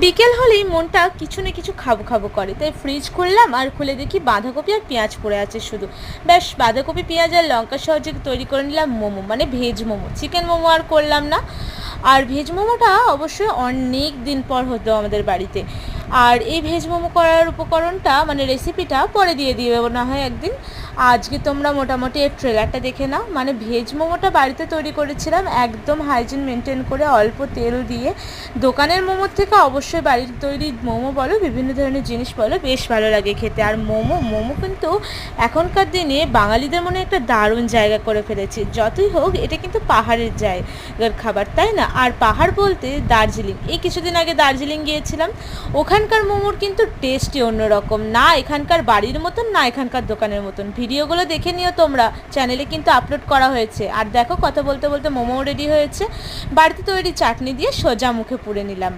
বিকেল হলেই মনটা কিছু না কিছু খাবো খাবো করে, তাই ফ্রিজ খুললাম আর খুলে দেখি বাঁধাকপি আর পেঁয়াজ পড়ে আছে শুধু। ব্যাস বাঁধাকপি পেঁয়াজ আর লঙ্কা সহজে তৈরি করে নিলাম মোমো, মানে ভেজ মোমো। চিকেন মোমো আর করলাম না। আর ভেজ মোমোটা অবশ্যই অনেক দিন পর হতো আমাদের বাড়িতে। আর এই ভেজ মোমো করার উপকরণটা মানে রেসিপিটা পরে দিয়ে দিবে না হয় একদিন। আজকে তোমরা মোটামুটি এর ট্রেলারটা দেখে নাও। মানে ভেজ মোমোটা বাড়িতে তৈরি করেছিলাম একদম হাইজিন মেনটেন করে, অল্প তেল দিয়ে। দোকানের মোমোর থেকে অবশ্যই বাড়ির তৈরি মোমো বলো, বিভিন্ন ধরনের জিনিস বলো, বেশ ভালো লাগে খেতে। আর মোমো মোমো কিন্তু এখনকার দিনে বাঙালিদের মনে একটা দারুণ জায়গা করে ফেলেছে। যতই হোক এটা কিন্তু পাহাড়ের জায়গার খাবার, তাই না? আর পাহাড় বলতে দার্জিলিং। এই কিছুদিন আগে দার্জিলিং গিয়েছিলাম। ওখানকার মোমোর কিন্তু টেস্টই অন্যরকম, না এখানকার বাড়ির মতন না এখানকার দোকানের মতন। ভিডিওগুলো দেখে নিও তোমরা, চ্যানেলে কিন্তু আপলোড করা হয়েছে। আর দেখো কথা বলতে বলতে মোমোও রেডি হয়েছে। বাড়িতে তৈরি চাটনি দিয়ে সোজা মুখে পুড়ে নিলাম।